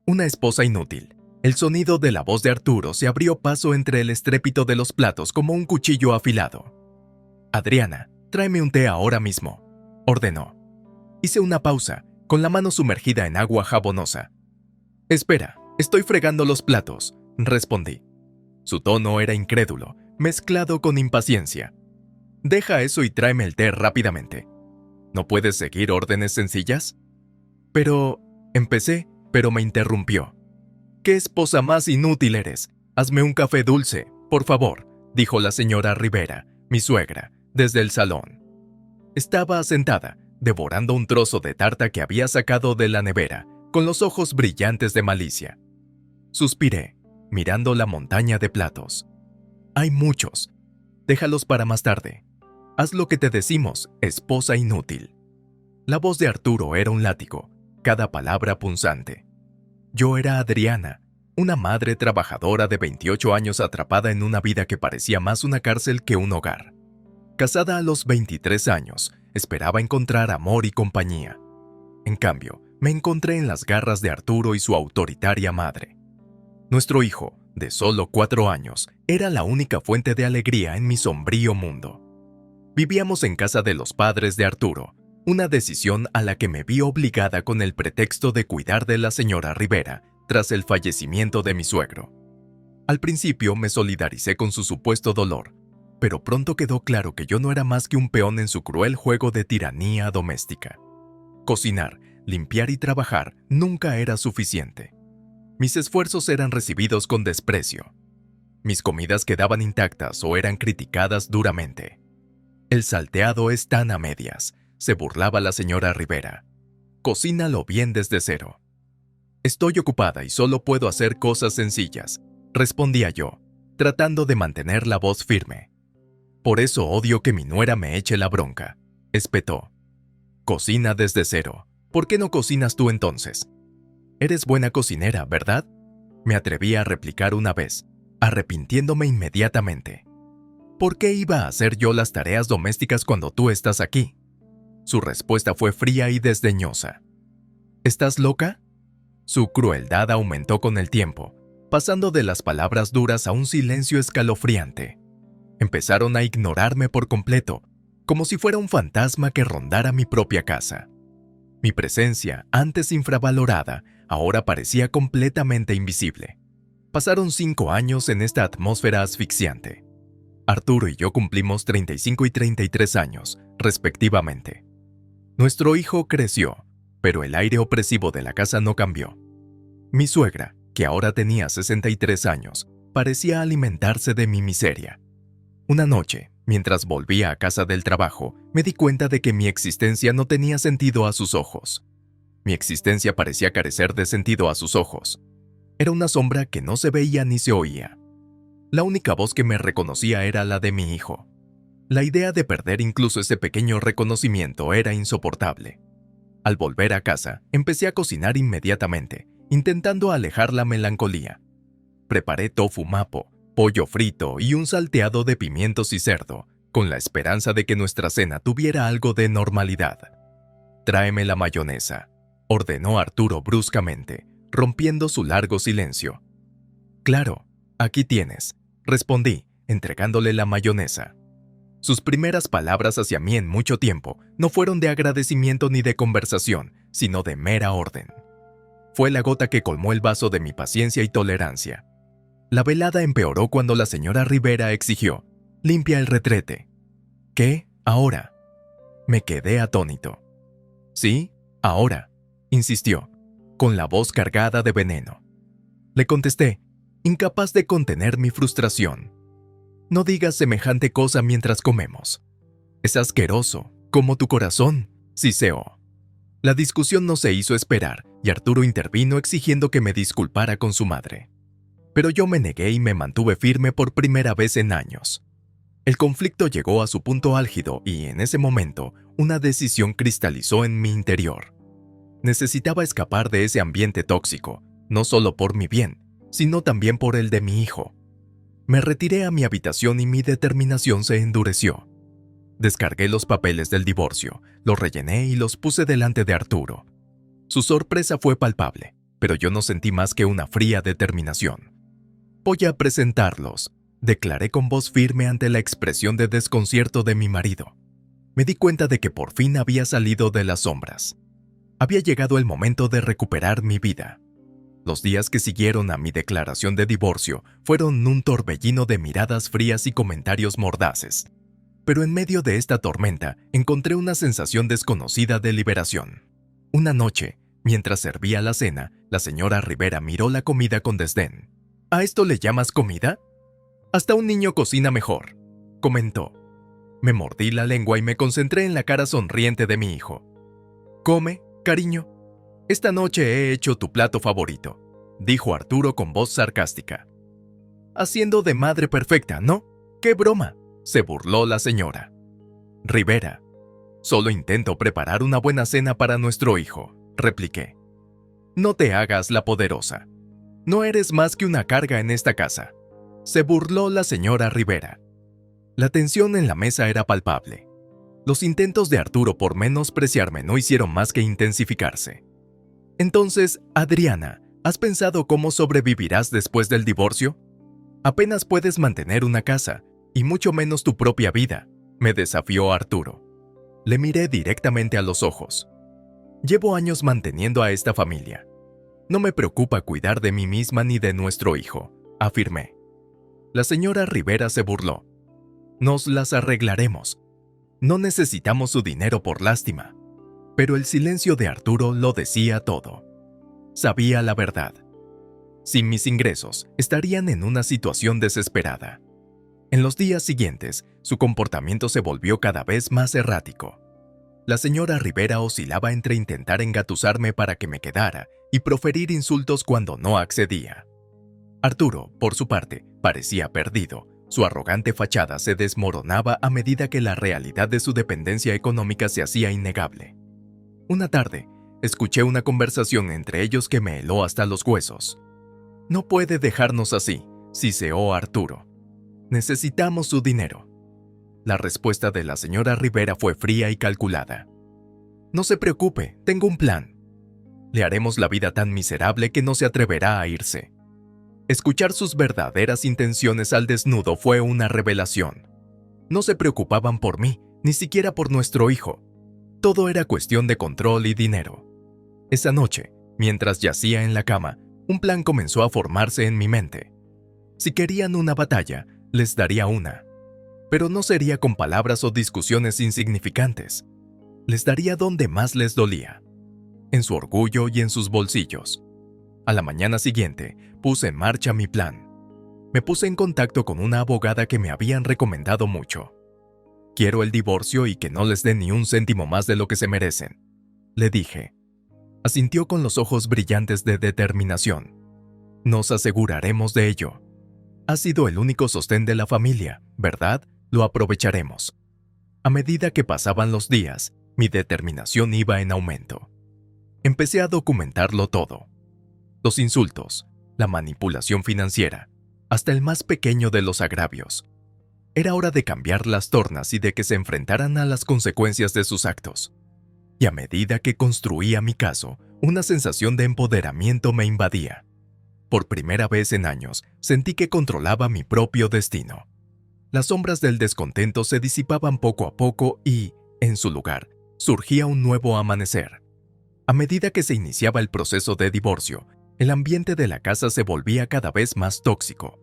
Una esposa inútil. El sonido de la voz de Arturo se abrió paso entre el estrépito de los platos como un cuchillo afilado. «Adriana, tráeme un té ahora mismo», ordenó. Hice una pausa, con la mano sumergida en agua jabonosa. «Espera, estoy fregando los platos», respondí. Su tono era incrédulo, mezclado con impaciencia. «Deja eso y tráeme el té rápidamente. ¿No puedes seguir órdenes sencillas?» Empecé, pero me interrumpió. «¿Qué esposa más inútil eres? Hazme un café dulce, por favor», dijo la señora Rivera, mi suegra, desde el salón. Estaba sentada, devorando un trozo de tarta que había sacado de la nevera, con los ojos brillantes de malicia. Suspiré, mirando la montaña de platos. «Hay muchos. Déjalos para más tarde. Haz lo que te decimos, esposa inútil». La voz de Arturo era un látigo, cada palabra punzante. Yo era Adriana, una madre trabajadora de 28 años atrapada en una vida que parecía más una cárcel que un hogar. Casada a los 23 años, esperaba encontrar amor y compañía. En cambio, me encontré en las garras de Arturo y su autoritaria madre. Nuestro hijo, de solo 4 años, era la única fuente de alegría en mi sombrío mundo. Vivíamos en casa de los padres de Arturo, una decisión a la que me vi obligada con el pretexto de cuidar de la señora Rivera tras el fallecimiento de mi suegro. Al principio me solidaricé con su supuesto dolor, pero pronto quedó claro que yo no era más que un peón en su cruel juego de tiranía doméstica. Cocinar, limpiar y trabajar nunca era suficiente. Mis esfuerzos eran recibidos con desprecio. Mis comidas quedaban intactas o eran criticadas duramente. «El salteado es tan a medias», se burlaba la señora Rivera. «Cocínalo bien desde cero». «Estoy ocupada y solo puedo hacer cosas sencillas», respondía yo, tratando de mantener la voz firme. «Por eso odio que mi nuera me eche la bronca», espetó. «Cocina desde cero. ¿Por qué no cocinas tú entonces?» «Eres buena cocinera, ¿verdad?», me atreví a replicar una vez, arrepintiéndome inmediatamente. «¿Por qué iba a hacer yo las tareas domésticas cuando tú estás aquí?». Su respuesta fue fría y desdeñosa. «¿Estás loca?». Su crueldad aumentó con el tiempo, pasando de las palabras duras a un silencio escalofriante. Empezaron a ignorarme por completo, como si fuera un fantasma que rondara mi propia casa. Mi presencia, antes infravalorada, ahora parecía completamente invisible. Pasaron 5 años en esta atmósfera asfixiante. Arturo y yo cumplimos 35 y 33 años, respectivamente. Nuestro hijo creció, pero el aire opresivo de la casa no cambió. Mi suegra, que ahora tenía 63 años, parecía alimentarse de mi miseria. Una noche, mientras volvía a casa del trabajo, me di cuenta de que mi existencia no tenía sentido a sus ojos. Mi existencia parecía carecer de sentido a sus ojos. Era una sombra que no se veía ni se oía. La única voz que me reconocía era la de mi hijo. La idea de perder incluso ese pequeño reconocimiento era insoportable. Al volver a casa, empecé a cocinar inmediatamente, intentando alejar la melancolía. Preparé tofu mapo, pollo frito y un salteado de pimientos y cerdo, con la esperanza de que nuestra cena tuviera algo de normalidad. «Tráeme la mayonesa», ordenó Arturo bruscamente, rompiendo su largo silencio. «Claro, aquí tienes», respondí, entregándole la mayonesa. Sus primeras palabras hacia mí en mucho tiempo no fueron de agradecimiento ni de conversación, sino de mera orden. Fue la gota que colmó el vaso de mi paciencia y tolerancia. La velada empeoró cuando la señora Rivera exigió: «Limpia el retrete». «¿Qué? ¿Ahora?». Me quedé atónito. «Sí, ahora», insistió, con la voz cargada de veneno. Le contesté, incapaz de contener mi frustración. «No digas semejante cosa mientras comemos. Es asqueroso, como tu corazón», siseó. La discusión no se hizo esperar y Arturo intervino exigiendo que me disculpara con su madre. Pero yo me negué y me mantuve firme por primera vez en años. El conflicto llegó a su punto álgido y, en ese momento, una decisión cristalizó en mi interior. Necesitaba escapar de ese ambiente tóxico, no solo por mi bien, sino también por el de mi hijo. Me retiré a mi habitación y mi determinación se endureció. Descargué los papeles del divorcio, los rellené y los puse delante de Arturo. Su sorpresa fue palpable. pero yo no sentí más que una fría determinación. «Voy a presentarlos», declaré con voz firme ante la expresión de desconcierto de mi marido. Me di cuenta de que por fin había salido de las sombras. Había llegado el momento de recuperar mi vida. Los días que siguieron a mi declaración de divorcio fueron un torbellino de miradas frías y comentarios mordaces. Pero en medio de esta tormenta encontré una sensación desconocida de liberación. Una noche, mientras servía la cena, la señora Rivera miró la comida con desdén. «¿A esto le llamas comida? Hasta un niño cocina mejor», comentó. Me mordí la lengua y me concentré en la cara sonriente de mi hijo. «Come, cariño. Esta noche he hecho tu plato favorito», dijo Arturo con voz sarcástica. «Haciendo de madre perfecta, ¿no? ¡Qué broma!», se burló la señora. «Rivera, solo intento preparar una buena cena para nuestro hijo», repliqué. «No te hagas la poderosa. No eres más que una carga en esta casa», se burló la señora Rivera. La tensión en la mesa era palpable. Los intentos de Arturo por menospreciarme no hicieron más que intensificarse. «Entonces, Adriana, ¿has pensado cómo sobrevivirás después del divorcio? Apenas puedes mantener una casa, y mucho menos tu propia vida», me desafió Arturo. Le miré directamente a los ojos. «Llevo años manteniendo a esta familia. No me preocupa cuidar de mí misma ni de nuestro hijo», afirmé. La señora Rivera se burló. «Nos las arreglaremos. No necesitamos su dinero por lástima». Pero el silencio de Arturo lo decía todo. Sabía la verdad. Sin mis ingresos, estarían en una situación desesperada. En los días siguientes, su comportamiento se volvió cada vez más errático. La señora Rivera oscilaba entre intentar engatusarme para que me quedara y proferir insultos cuando no accedía. Arturo, por su parte, parecía perdido. Su arrogante fachada se desmoronaba a medida que la realidad de su dependencia económica se hacía innegable. Una tarde, escuché una conversación entre ellos que me heló hasta los huesos. «No puede dejarnos así», siseó Arturo. «Necesitamos su dinero». La respuesta de la señora Rivera fue fría y calculada. «No se preocupe, tengo un plan. Le haremos la vida tan miserable que no se atreverá a irse». Escuchar sus verdaderas intenciones al desnudo fue una revelación. No se preocupaban por mí, ni siquiera por nuestro hijo. Todo era cuestión de control y dinero. Esa noche, mientras yacía en la cama, un plan comenzó a formarse en mi mente. Si querían una batalla, les daría una. Pero no sería con palabras o discusiones insignificantes. Les daría donde más les dolía, en su orgullo y en sus bolsillos. A la mañana siguiente, puse en marcha mi plan. Me puse en contacto con una abogada que me habían recomendado mucho. «Quiero el divorcio y que no les den ni un céntimo más de lo que se merecen», le dije. Asintió con los ojos brillantes de determinación. «Nos aseguraremos de ello. Ha sido el único sostén de la familia, ¿verdad? Lo aprovecharemos». A medida que pasaban los días, mi determinación iba en aumento. Empecé a documentarlo todo. Los insultos, la manipulación financiera, hasta el más pequeño de los agravios. Era hora de cambiar las tornas y de que se enfrentaran a las consecuencias de sus actos. Y a medida que construía mi caso, una sensación de empoderamiento me invadía. Por primera vez en años, sentí que controlaba mi propio destino. Las sombras del descontento se disipaban poco a poco y, en su lugar, surgía un nuevo amanecer. A medida que se iniciaba el proceso de divorcio, el ambiente de la casa se volvía cada vez más tóxico.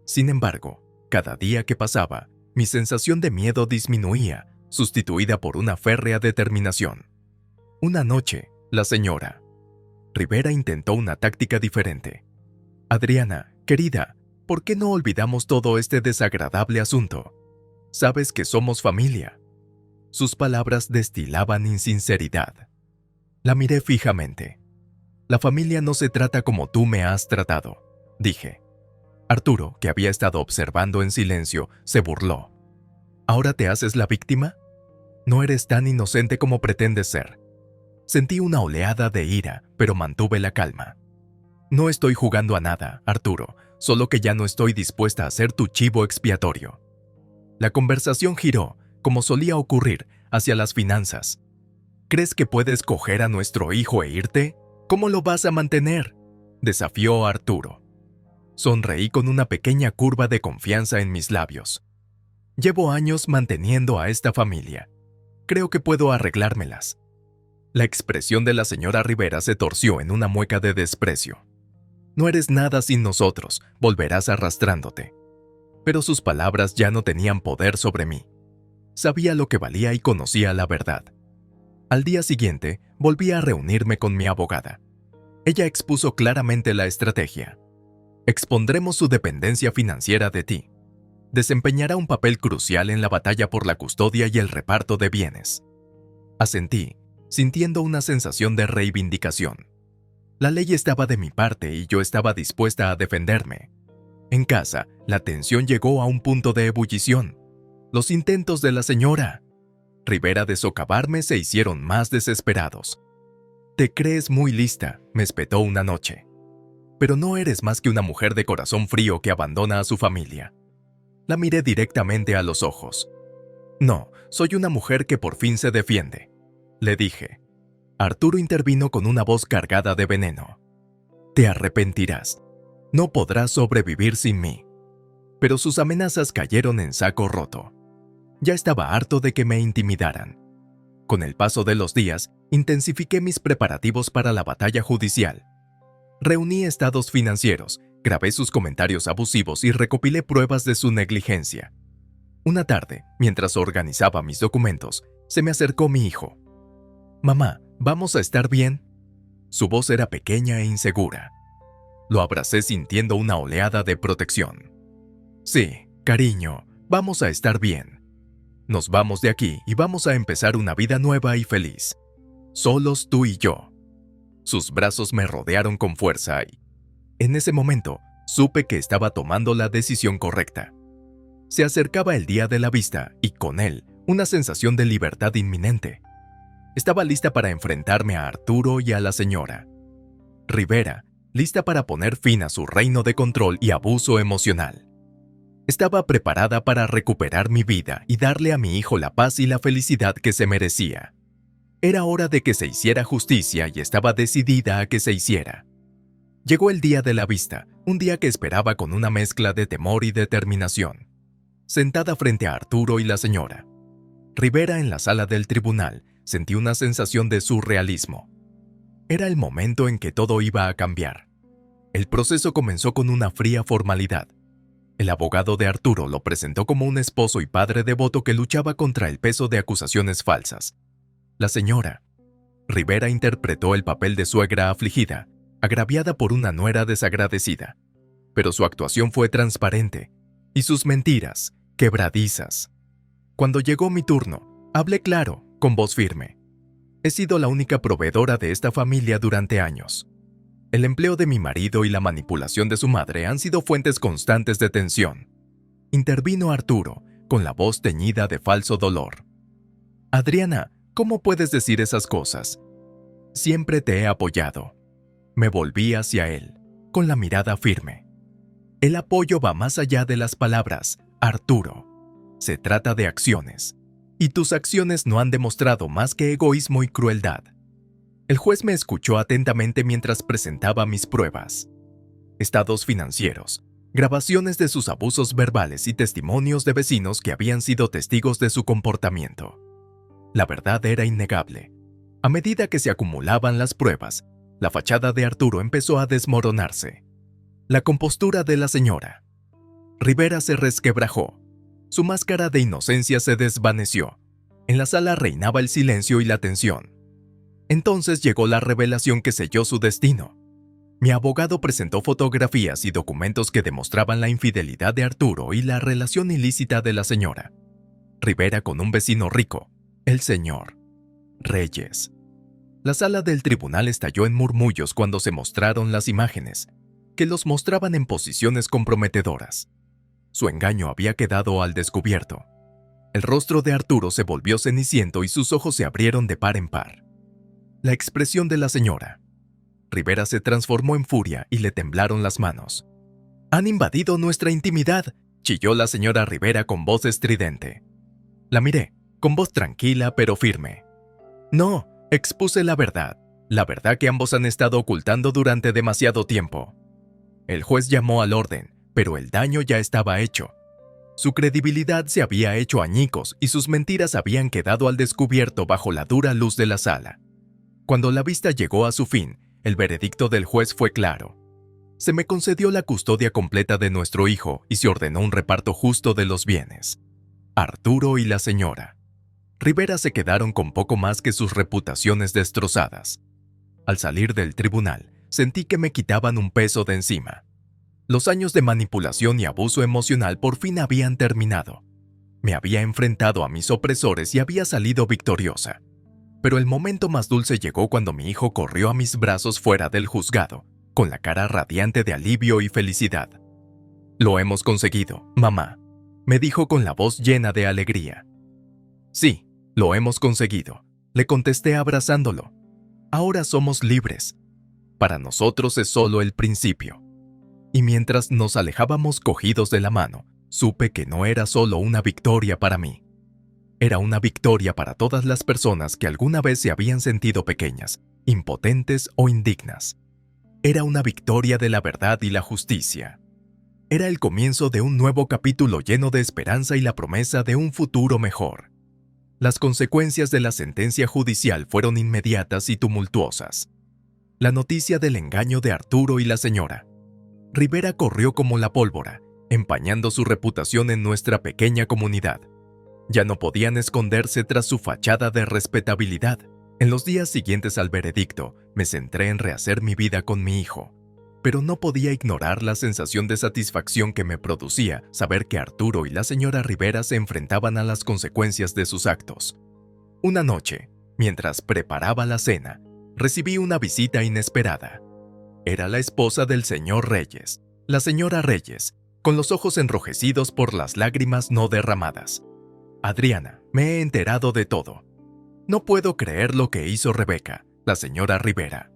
Sin embargo, cada día que pasaba, mi sensación de miedo disminuía, sustituida por una férrea determinación. Una noche, la señora Rivera intentó una táctica diferente. «Adriana, querida, ¿por qué no olvidamos todo este desagradable asunto? Sabes que somos familia». Sus palabras destilaban insinceridad. La miré fijamente. «La familia no se trata como tú me has tratado», dije. Arturo, que había estado observando en silencio, se burló. «¿Ahora te haces la víctima? No eres tan inocente como pretendes ser». Sentí una oleada de ira, pero mantuve la calma. «No estoy jugando a nada, Arturo, solo que ya no estoy dispuesta a ser tu chivo expiatorio». La conversación giró, como solía ocurrir, hacia las finanzas. «¿Crees que puedes coger a nuestro hijo e irte? ¿Cómo lo vas a mantener?, desafió Arturo. Sonreí con una pequeña curva de confianza en mis labios. Llevo años manteniendo a esta familia. Creo que puedo arreglármelas. La expresión de la señora Rivera se torció en una mueca de desprecio. No eres nada sin nosotros, volverás arrastrándote. Pero sus palabras ya no tenían poder sobre mí. Sabía lo que valía y conocía la verdad. Al día siguiente, volví a reunirme con mi abogada. Ella expuso claramente la estrategia. Expondremos su dependencia financiera de ti. Desempeñará un papel crucial en la batalla por la custodia y el reparto de bienes. Asentí, sintiendo una sensación de reivindicación. La ley estaba de mi parte y yo estaba dispuesta a defenderme. En casa, la tensión llegó a un punto de ebullición. Los intentos de la señora Rivera de socavarme se hicieron más desesperados. «Te crees muy lista», me espetó una noche. «Pero no eres más que una mujer de corazón frío que abandona a su familia». La miré directamente a los ojos. «No, soy una mujer que por fin se defiende», le dije. Arturo intervino con una voz cargada de veneno. «Te arrepentirás. No podrás sobrevivir sin mí». Pero sus amenazas cayeron en saco roto. Ya estaba harto de que me intimidaran. Con el paso de los días, intensifiqué mis preparativos para la batalla judicial. Reuní estados financieros, grabé sus comentarios abusivos y recopilé pruebas de su negligencia. Una tarde, mientras organizaba mis documentos, se me acercó mi hijo. «Mamá, ¿vamos a estar bien?». Su voz era pequeña e insegura. Lo abracé sintiendo una oleada de protección. «Sí, cariño, vamos a estar bien. Nos vamos de aquí y vamos a empezar una vida nueva y feliz. Solos tú y yo». Sus brazos me rodearon con fuerza y, en ese momento, supe que estaba tomando la decisión correcta. Se acercaba el día de la vista y, con él, una sensación de libertad inminente. Estaba lista para enfrentarme a Arturo y a la señora Rivera, lista para poner fin a su reino de control y abuso emocional. Estaba preparada para recuperar mi vida y darle a mi hijo la paz y la felicidad que se merecía. Era hora de que se hiciera justicia y estaba decidida a que se hiciera. Llegó el día de la vista, un día que esperaba con una mezcla de temor y determinación. Sentada frente a Arturo y la señora Rivera en la sala del tribunal, sentí una sensación de surrealismo. Era el momento en que todo iba a cambiar. El proceso comenzó con una fría formalidad. El abogado de Arturo lo presentó como un esposo y padre devoto que luchaba contra el peso de acusaciones falsas. La señora Rivera interpretó el papel de suegra afligida, agraviada por una nuera desagradecida. Pero su actuación fue transparente, y sus mentiras, quebradizas. Cuando llegó mi turno, hablé claro, con voz firme. He sido la única proveedora de esta familia durante años. El empleo de mi marido y la manipulación de su madre han sido fuentes constantes de tensión. Intervino Arturo, con la voz teñida de falso dolor. «Adriana, ¿cómo puedes decir esas cosas? Siempre te he apoyado». Me volví hacia él, con la mirada firme. «El apoyo va más allá de las palabras, Arturo. Se trata de acciones. Y tus acciones no han demostrado más que egoísmo y crueldad». El juez me escuchó atentamente mientras presentaba mis pruebas. Estados financieros, grabaciones de sus abusos verbales y testimonios de vecinos que habían sido testigos de su comportamiento. La verdad era innegable. A medida que se acumulaban las pruebas, la fachada de Arturo empezó a desmoronarse. La compostura de la señora Rivera se resquebrajó. Su máscara de inocencia se desvaneció. En la sala reinaba el silencio y la tensión. Entonces llegó la revelación que selló su destino. Mi abogado presentó fotografías y documentos que demostraban la infidelidad de Arturo y la relación ilícita de la señora Rivera con un vecino rico, el señor Reyes. La sala del tribunal estalló en murmullos cuando se mostraron las imágenes, que los mostraban en posiciones comprometedoras. Su engaño había quedado al descubierto. El rostro de Arturo se volvió ceniciento y sus ojos se abrieron de par en par. La expresión de la señora Rivera se transformó en furia y le temblaron las manos. «Han invadido nuestra intimidad», chilló la señora Rivera con voz estridente. La miré, con voz tranquila pero firme. «No», expuse la verdad. La verdad que ambos han estado ocultando durante demasiado tiempo. El juez llamó al orden, pero el daño ya estaba hecho. Su credibilidad se había hecho añicos y sus mentiras habían quedado al descubierto bajo la dura luz de la sala. Cuando la vista llegó a su fin, el veredicto del juez fue claro. Se me concedió la custodia completa de nuestro hijo y se ordenó un reparto justo de los bienes. Arturo y la señora Rivera se quedaron con poco más que sus reputaciones destrozadas. Al salir del tribunal, sentí que me quitaban un peso de encima. Los años de manipulación y abuso emocional por fin habían terminado. Me había enfrentado a mis opresores y había salido victoriosa. Pero el momento más dulce llegó cuando mi hijo corrió a mis brazos fuera del juzgado, con la cara radiante de alivio y felicidad. «Lo hemos conseguido, mamá», me dijo con la voz llena de alegría. «Sí, lo hemos conseguido», le contesté abrazándolo. «Ahora somos libres. Para nosotros es solo el principio». Y mientras nos alejábamos cogidos de la mano, supe que no era solo una victoria para mí. Era una victoria para todas las personas que alguna vez se habían sentido pequeñas, impotentes o indignas. Era una victoria de la verdad y la justicia. Era el comienzo de un nuevo capítulo lleno de esperanza y la promesa de un futuro mejor. Las consecuencias de la sentencia judicial fueron inmediatas y tumultuosas. La noticia del engaño de Arturo y la señora Rivera corrió como la pólvora, empañando su reputación en nuestra pequeña comunidad. Ya no podían esconderse tras su fachada de respetabilidad. En los días siguientes al veredicto, me centré en rehacer mi vida con mi hijo, pero no podía ignorar la sensación de satisfacción que me producía saber que Arturo y la señora Rivera se enfrentaban a las consecuencias de sus actos. Una noche, mientras preparaba la cena, recibí una visita inesperada. Era la esposa del señor Reyes, la señora Reyes, con los ojos enrojecidos por las lágrimas no derramadas. «Adriana, me he enterado de todo. No puedo creer lo que hizo Rebeca, la señora Rivera».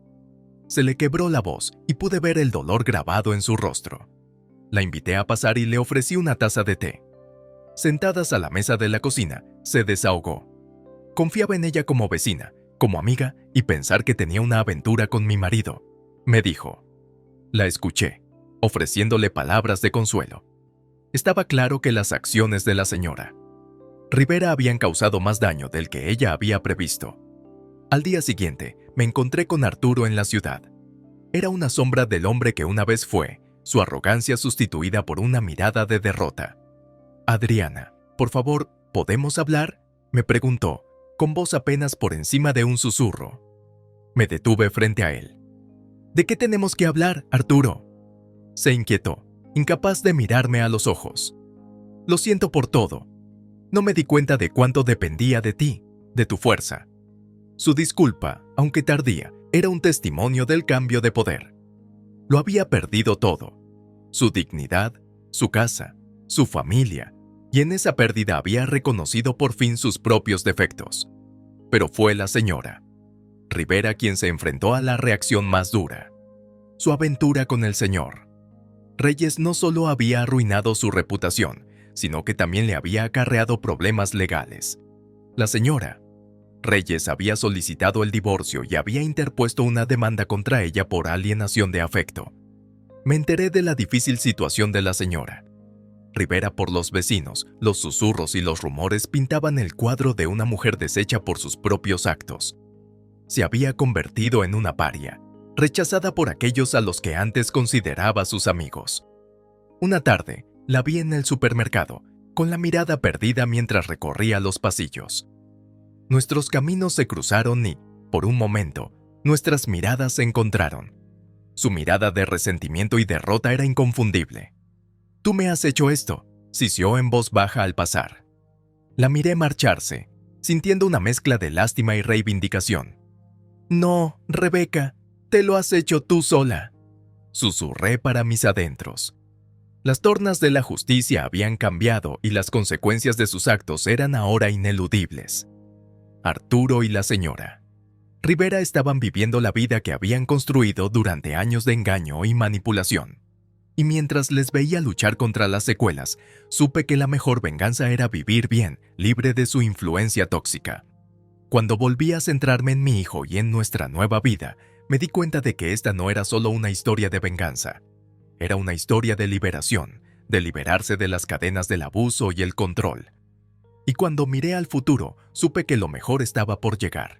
Se le quebró la voz y pude ver el dolor grabado en su rostro. La invité a pasar y le ofrecí una taza de té. Sentadas a la mesa de la cocina, se desahogó. Confiaba en ella como vecina, como amiga y pensar que tenía una aventura con mi marido, me dijo. La escuché, ofreciéndole palabras de consuelo. Estaba claro que las acciones de la señora Rivera habían causado más daño del que ella había previsto. Al día siguiente, me encontré con Arturo en la ciudad. Era una sombra del hombre que una vez fue, su arrogancia sustituida por una mirada de derrota. «Adriana, por favor, ¿podemos hablar?», me preguntó, con voz apenas por encima de un susurro. Me detuve frente a él. «¿De qué tenemos que hablar, Arturo?», se inquietó, incapaz de mirarme a los ojos. «Lo siento por todo. No me di cuenta de cuánto dependía de ti, de tu fuerza». Su disculpa, aunque tardía, era un testimonio del cambio de poder. Lo había perdido todo: su dignidad, su casa, su familia, y en esa pérdida había reconocido por fin sus propios defectos. Pero fue la señora Rivera quien se enfrentó a la reacción más dura: su aventura con el señor Reyes no solo había arruinado su reputación, sino que también le había acarreado problemas legales. La señora Reyes había solicitado el divorcio y había interpuesto una demanda contra ella por alienación de afecto. Me enteré de la difícil situación de la señora Rivera por los vecinos. Los susurros y los rumores pintaban el cuadro de una mujer deshecha por sus propios actos. Se había convertido en una paria, rechazada por aquellos a los que antes consideraba sus amigos. Una tarde, la vi en el supermercado, con la mirada perdida mientras recorría los pasillos. Nuestros caminos se cruzaron y, por un momento, nuestras miradas se encontraron. Su mirada de resentimiento y derrota era inconfundible. «Tú me has hecho esto», sisió en voz baja al pasar. La miré marcharse, sintiendo una mezcla de lástima y reivindicación. «No, Rebeca, te lo has hecho tú sola», susurré para mis adentros. Las tornas de la justicia habían cambiado y las consecuencias de sus actos eran ahora ineludibles. Arturo y la señora Rivera estaban viviendo la vida que habían construido durante años de engaño y manipulación. Y mientras les veía luchar contra las secuelas, supe que la mejor venganza era vivir bien, libre de su influencia tóxica. Cuando volví a centrarme en mi hijo y en nuestra nueva vida, me di cuenta de que esta no era solo una historia de venganza. Era una historia de liberación, de liberarse de las cadenas del abuso y el control. Y cuando miré al futuro, supe que lo mejor estaba por llegar.